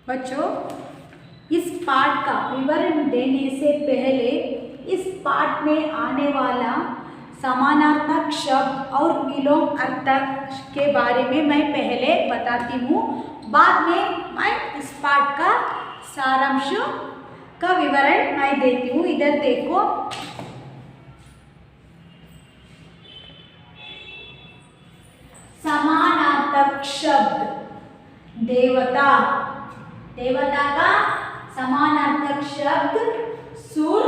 बच्चों, इस पाठ का विवरण देने से पहले इस पाठ में आने वाला समानार्थक शब्द और विलोम अर्थक के बारे में मैं पहले बताती हूँ। बाद में मैं इस पाठ का सारांश का विवरण मैं देती हूँ। इधर देखो, समानार्थक शब्द देवता। देवता का समानार्थक शब्द सुर।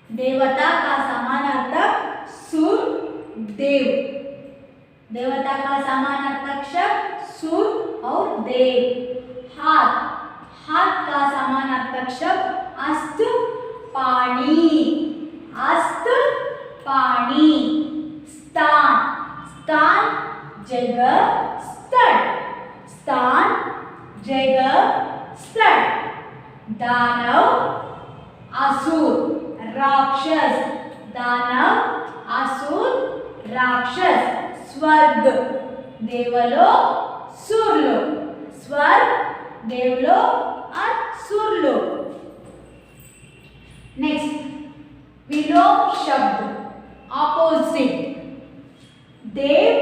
देवता का समानार्थक सुर देव। देवता का समानार्थक शब्द सुर और देव। हाथ। हाथ का समानार्थक शब्द अस्त पाणी। अस्त पाणी। स्थान। स्थान जगह, स्थल। स्थान जगह, स्थल। दानव असुर राक्षस। दानव असुर राक्षस। स्वर्ग देवलोक सुरलोक। स्वर्ग देवलोक और सुरलोक। नेक्स्ट, विलोम शब्द ऑपोजिट। देव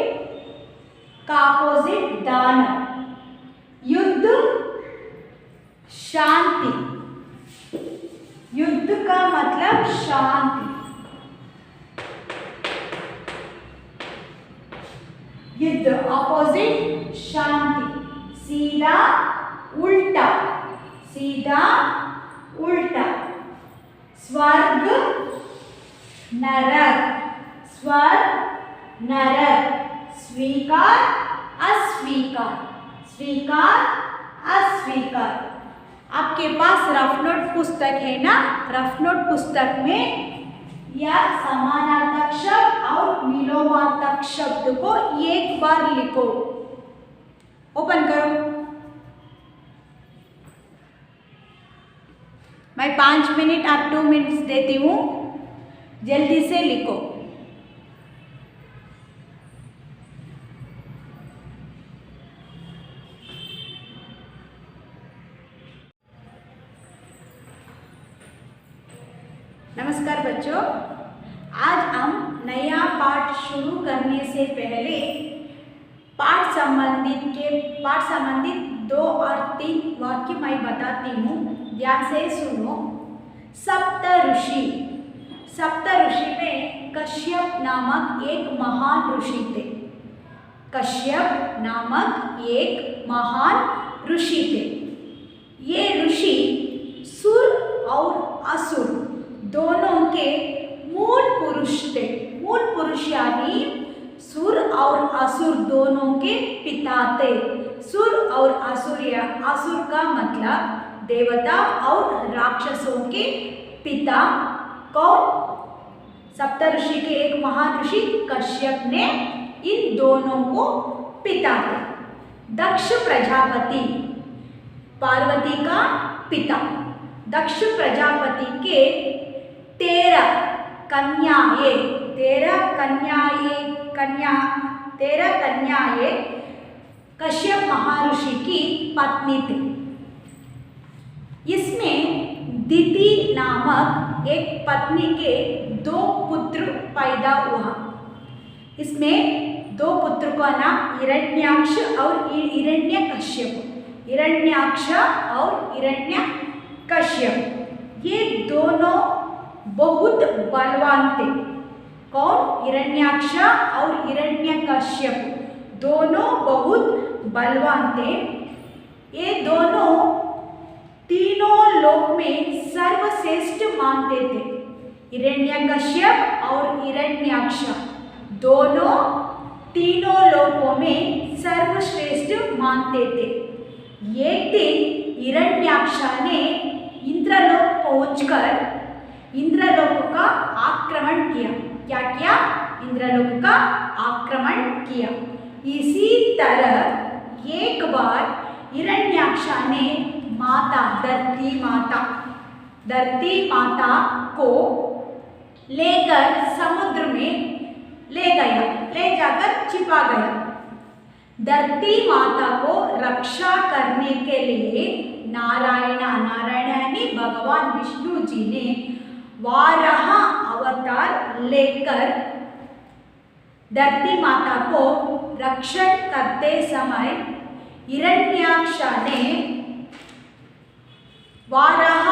का ऑपोजिट दानव। युद्ध शांति। युद्ध का मतलब शांति। युद्ध ऑपोजिट शांति। सीधा उल्टा। सीधा उल्टा। स्वर्ग नरक। स्वर्ग नरक। स्वीकार अस्वीकार। स्वीकार अस्वीकार। आपके पास रफ नोट पुस्तक है ना? रफ नोट पुस्तक में या समानार्थक शब्द और विलोमार्थक शब्द को एक बार लिखो। ओपन करो। मैं 5 मिनट और 2 मिनट्स देती हूँ, जल्दी से लिखो। नमस्कार बच्चों, आज हम नया पाठ शुरू करने से पहले पाठ संबंधित 2 और 3 वाक्य मैं बताती हूँ, ध्यान से सुनो। सप्त ऋषि। सप्त ऋषि में कश्यप नामक एक महान ऋषि थे। कश्यप नामक एक महान ऋषि थे। ये ऋषि सुर और असुर दोनों के मूल पुरुष थे। मूल पुरुष यानी सुर और असुर दोनों के पिता थे। सुर और असुर या असुर का मतलब देवता और राक्षसों के पिता कौन? सप्तऋषि के एक महान ऋषि कश्यप ने इन दोनों को पिता थे। दक्ष प्रजापति पार्वती का पिता। दक्ष प्रजापति के 13 कन्याएं। 13 कन्याएं कश्यप महर्षि की पत्नी थी। इसमें दिति नामक एक पत्नी के 2 पुत्र पैदा हुआ। इसमें 2 पुत्र का नाम हिरण्याक्ष और हिरण्यकश्यप। हिरण्याक्ष और हिरण्यकश्यप ये दोनों बहुत बलवान थे। कौन? हिरण्याक्ष और हिरण्यकश्यप दोनों बहुत बलवान थे। ये दोनों तीनों लोक में सर्वश्रेष्ठ मानते थे। हिरण्यकश्यप और हिरण्याक्ष दोनों तीनों लोकों में सर्वश्रेष्ठ मानते थे। एक दिन हिरण्याक्ष ने इंद्रलोक पहुंचकर इंद्रलोक का आक्रमण किया। क्या किया? इंद्रलोक का आक्रमण किया। इसी तरह एक बार हिरण्याक्ष ने धरती माता को लेकर समुद्र में ले गया। कर छिपा गया। धरती माता को रक्षा करने के लिए नारायण यानी भगवान विष्णु जी ने वाराह अवतार लेकर धरती माता को रक्षण करते समय हिरण्याक्ष ने वाराह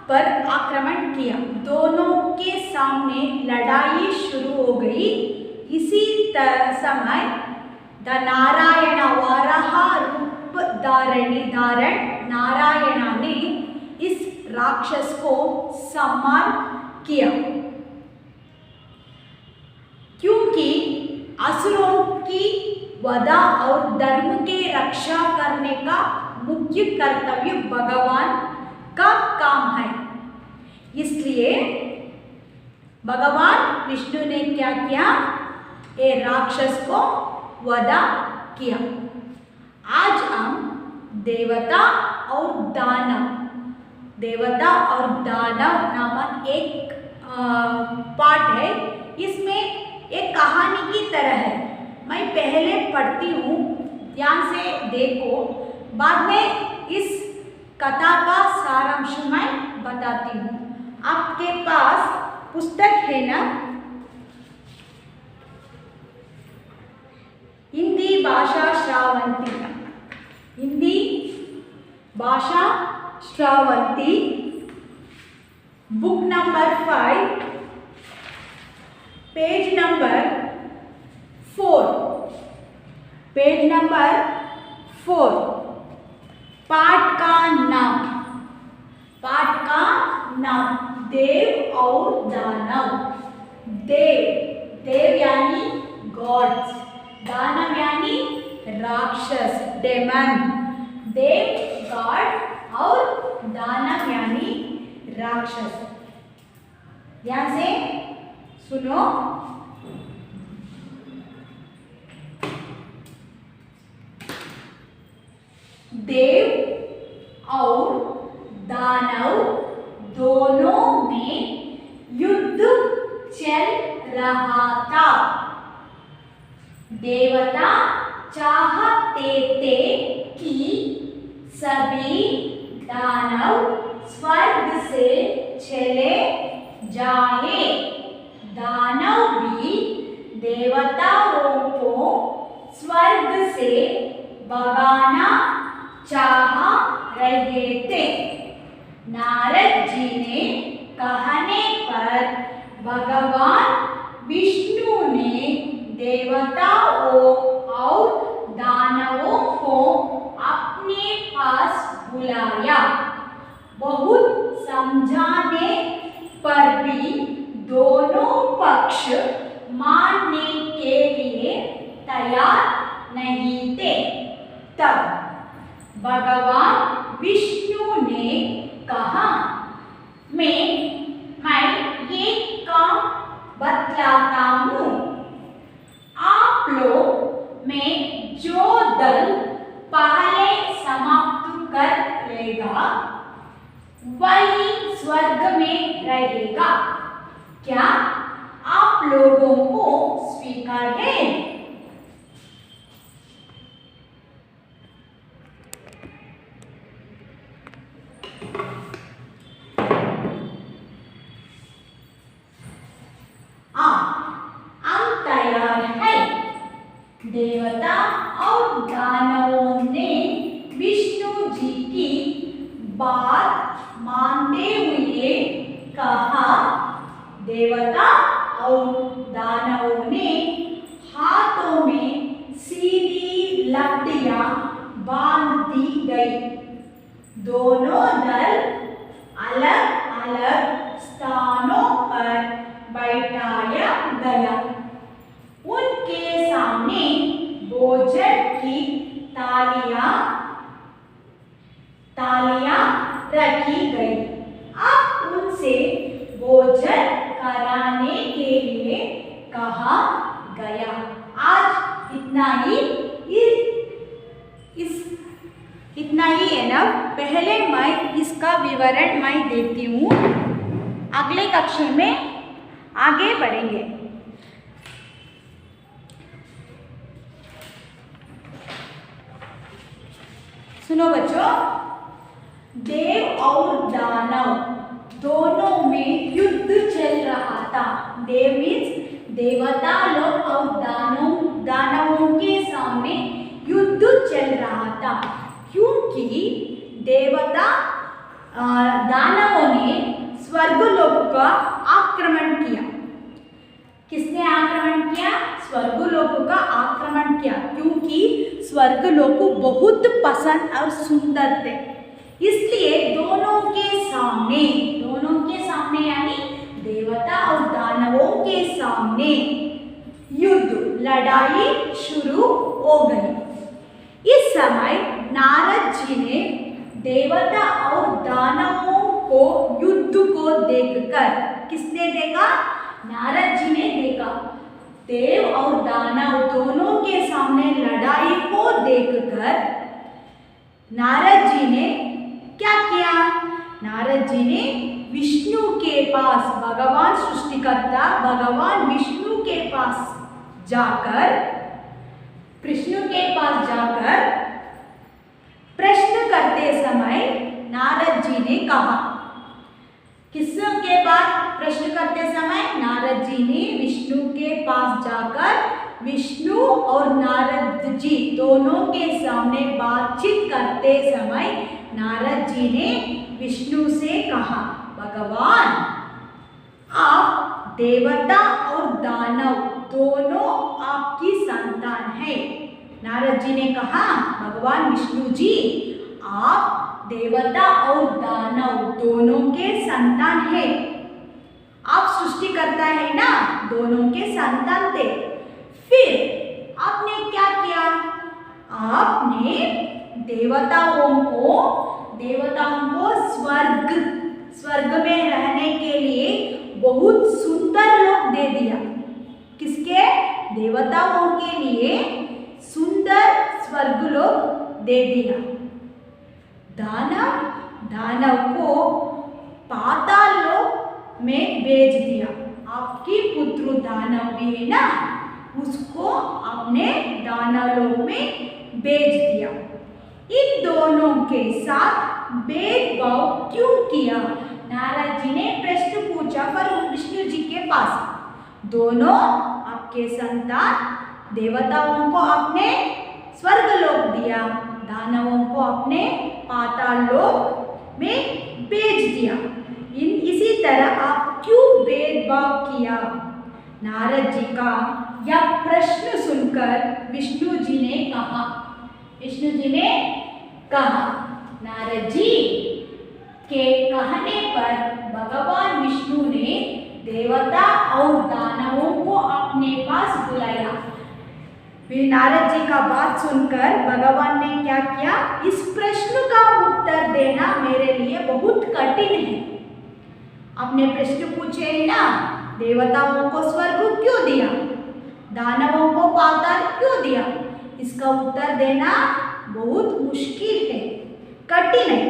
पर आक्रमण किया। दोनों के सामने लड़ाई शुरू हो गई। इसी समय नारायण वाराह रूप धारण नारायण ने इस राक्षस को संहार किया, क्योंकि असुरों की वधा और धर्म के रक्षा करने का मुख्य कर्तव्य भगवान का काम है। इसलिए भगवान विष्णु ने क्या किया, ये राक्षस को वधा किया। आज हम देवता और दानव नामक एक पाठ है। इसमें एक कहानी की तरह है। मैं पहले पढ़ती हूँ, ध्यान से देखो, बाद में इस कथा का सारांश मैं बताती हूँ। आपके पास पुस्तक है ना? हिंदी भाषा Shravanti book number 5 page number 4 पाठ का नाम देव और दानव। देव यानी गॉड्स, दानव यानी राक्षस डेमन। देव गॉड और दानव यानी राक्षस। ध्यान से सुनो। देव और दानव दोनों में युद्ध चल रहा था। देवता चाहते थे कि सभी दानव स्वर्ग से चले जाए। दानव भी देवताओं को स्वर्ग से भगाना चाह रहे थे। नारद जी ने कहने पर भगवान विष्णु ने देवताओं और दानवों को अपने पास बुलाया। बहुत समझाने पर भी दोनों पक्ष मानने के लिए तैयार नहीं थे। तब भगवान विष्णु ने कहा, मैं ये काम बतलाता हूँ। आप लोग में जो दल पहले समाप्त कर लेगा वही स्वर्ग में रहेगा। क्या आप लोगों को स्वीकार है? हम तैयार हैं। देवता और दानवों ने विष्णु जी की बात मानते हुए कहा। देवता और दानवों ने हाथों में सीधी लकड़ियां बांध दी गई। दोनों दल अलग अलग स्थानों पर बैठाया गया। उनके सामने भोजन की थालियां रखी गई। अब उनसे भोजन कराने के लिए कहा गया। आज इतना ही है ना। पहले मैं इसका विवरण मैं देती हूँ, अगले कक्षा में आगे बढ़ेंगे। सुनो बच्चों, देव और दानव दोनों में युद्ध चल रहा था। देव मीन्स देवता लोग और दानवों के सामने युद्ध चल रहा था, क्योंकि देवता दानवों ने स्वर्गलोक का आक्रमण किया। किसने आक्रमण किया? स्वर्गलोक का आक्रमण किया, क्योंकि स्वर्गलोक बहुत पसंद और सुंदर थे। इसलिए दोनों के सामने यानी देवता और दानवों के सामने युद्ध, लड़ाई शुरू हो गई। इस समय नारद जी ने देवता और दानवों को युद्ध को देखकर, किसने देखा? नारद जी ने देखा। देव और दानव दोनों के सामने लड़ाई को देखकर नारद जी ने क्या किया? नारद जी ने विष्णु के पास, भगवान सृष्टिकर्ता भगवान विष्णु के पास जाकर प्रश्न करते समय नारद जी ने कहा, किसके पास प्रश्न करते समय? नारद जी ने विष्णु के पास जाकर विष्णु और नारद जी दोनों के सामने बातचीत करते समय नारद जी ने विष्णु से कहा, भगवान आप देवता और दानव दोनों आपकी संतान है। नारद जी ने कहा, भगवान विष्णु जी आप देवता और दानव दोनों के संतान है। आप सृष्टि करता है ना, दोनों के संतान थे। फिर आपने क्या किया? आपने देवताओं को स्वर्ग में रहने के लिए बहुत सुंदर लोक दे दिया। किसके? देवताओं के लिए सुंदर स्वर्गलोक दे दिया। दानव को पाताल लोक में भेज दिया। आपकी पुत्र दानव भी है ना, उसको अपने दानव लोक में भेज दिया। इन दोनों के साथ भेदभाव क्यों किया? नारद जी ने प्रश्न पूछा पर विष्णु जी के पास। दोनों आपके संतान, देवताओं को आपने स्वर्गलोक दिया, दानवों को अपने पाताल लोक में भेज दिया। इसी तरह आप क्यों भेदभाव किया? नारद जी का यह प्रश्न सुनकर विष्णु जी ने कहा, नारद जी के कहने पर भगवान विष्णु ने देवता और दानवों को अपने पास बुलाया। फिर नारद जी का बात सुनकर भगवान ने क्या किया? इस प्रश्न का उत्तर देना मेरे लिए बहुत कठिन है। आपने प्रश्न पूछे है ना, देवताओं को स्वर्ग क्यों दिया, दानवों को पाताल क्यों दिया? इसका उत्तर देना बहुत मुश्किल है, कठिन है।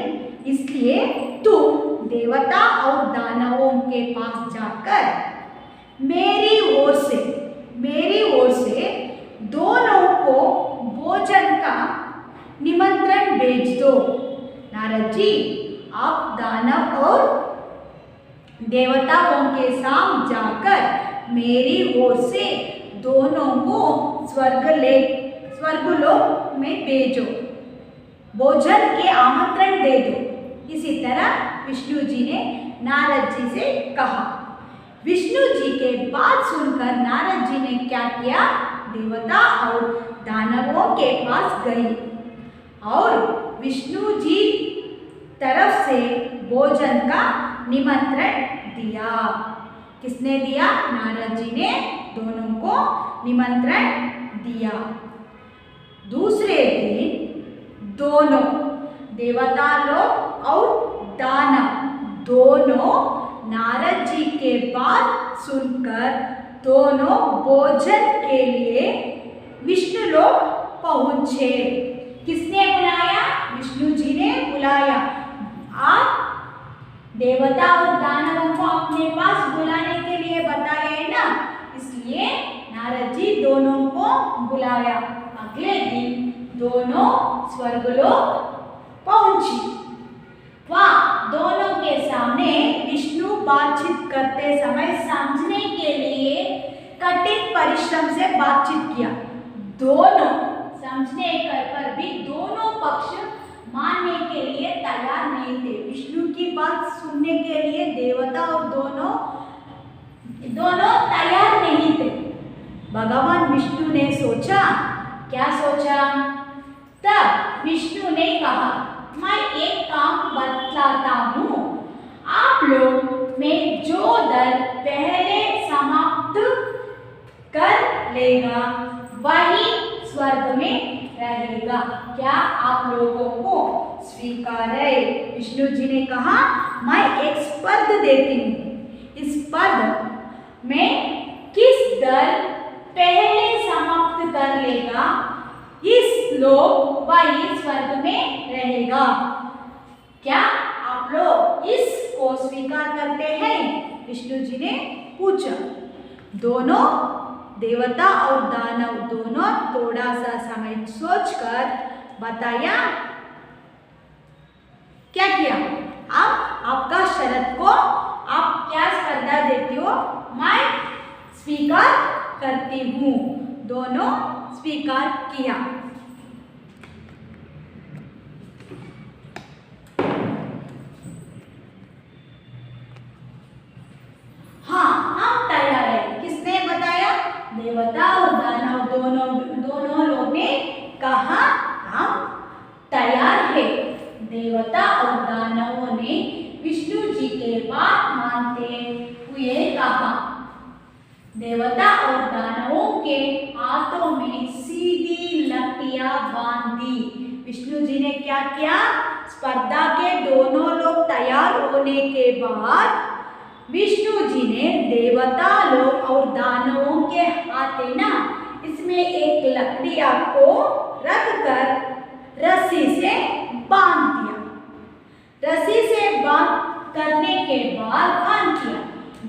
इसलिए तुम देवता और दानवों के पास जाकर मेरी ओर से दोनों को भोजन का निमंत्रण भेज दो। नारद जी, आप दानव और देवताओं के साथ जाकर मेरी ओर से दोनों को स्वर्गलोक में भेजो, भोजन के आमंत्रण दे दो। इसी तरह विष्णु जी ने नारद जी से कहा। विष्णु जी के बात सुनकर नारद जी ने क्या किया? देवता और दानवों के पास गए और विष्णु जी तरफ से भोजन का निमंत्रण दिया। किसने दिया? नारद जी ने दोनों को निमंत्रण दिया। दूसरे दिन दोनों देवता लोग और दानव दोनों नारद जी के बात सुनकर दोनों भोजन के लिए विष्णु लोक पहुँचे। किसने बुलाया? विष्णु जी ने बुलाया। आप देवता और दानवों को अपने पास बुलाने के लिए बताया है ना, इसलिए नारद जी दोनों को बुलाया। अगले दिन दोनों स्वर्गलोक पहुंची। वहाँ दोनों के सामने विष्णु बातचीत करते समय समझने के लिए कठिन परिश्रम से बातचीत किया। दोनों समझने पर भी दोनों पक्ष मानने के लिए तैयार नहीं थे। विष्णु की बात सुनने के लिए देवता और दोनों तैयार नहीं थे। भगवान विष्णु ने सोचा, क्या सोचा? तब विष्णु ने कहा, मैं एक काम बतलाता हूँ, आप लोग में जो दल पहले समाप्त कर लेगा वही स्वर्ग में रहेगा। क्या आप लोगों को स्वीकार है? विष्णु जी ने कहा, मैं एक स्पर्ध देती हूँ। इस स्पर्ध में किस दल पहले समाप्त कर लेगा, इस लोग वही स्वर्ग में रहेगा। क्या आप लोग इसको स्वीकार करते हैं? विष्णु जी ने पूछा। दोनों देवता और दानव दोनों थोड़ा सा समय सोचकर बताया। क्या किया? अब आपका शरत को आप क्या स्पर्धा देते हो? मैं स्वीकार करती हूँ। दोनों स्वीकार किया। हाँ, हम तैयार है। किसने बताया? देवता और दानव दोनों लोग ने कहा, हम तैयार है। देवता और दानवों ने विष्णु जी के बात मानते हुए कहा। देवता और दानवों के हाथों में सीधी लकड़ियां बांध दी। विष्णु जी ने क्या किया? स्पर्धा के दोनों लोग तैयार होने के बाद विष्णु जी ने देवता लोग और दानवों के हाथ ना इसमें एक लकड़िया को रख कर रस्सी से बांध दिया। रस्सी से बांध करने के बाद बांध किया।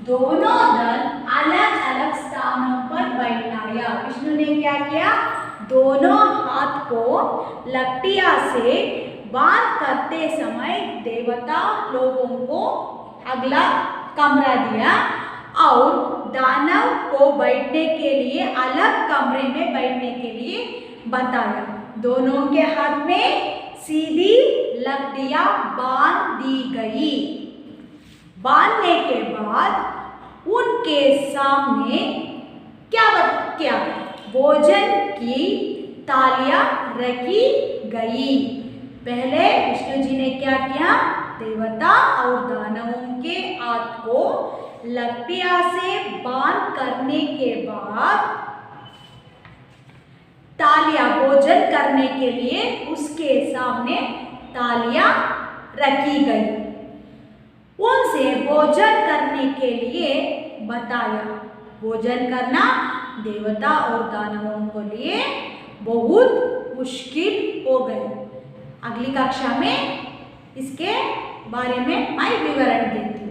दोनों दल अलग अलग स्थानों पर बैठाया। विष्णु ने क्या किया? दोनों हाथ को लकड़िया से बांध करते समय देवता लोगों को अगला कमरा दिया और दानव को बैठने के लिए अलग कमरे में बैठने के लिए बताया। दोनों के हाथ में सीधी लकड़ियां बांध दी गई। बांधने के बाद उनके सामने क्या भोजन की थालियां रखी गई। पहले विष्णु जी ने क्या किया? देवता और दानवों के हाथ को लकड़िया से बांध करने के बाद थालियां भोजन करने के लिए उसके सामने थालियां रखी गई। उनसे भोजन करने के लिए बताया। भोजन करना देवता और दानवों के लिए बहुत मुश्किल हो गई। अगली कक्षा में इसके बारे में मैं विवरण देती हूँ।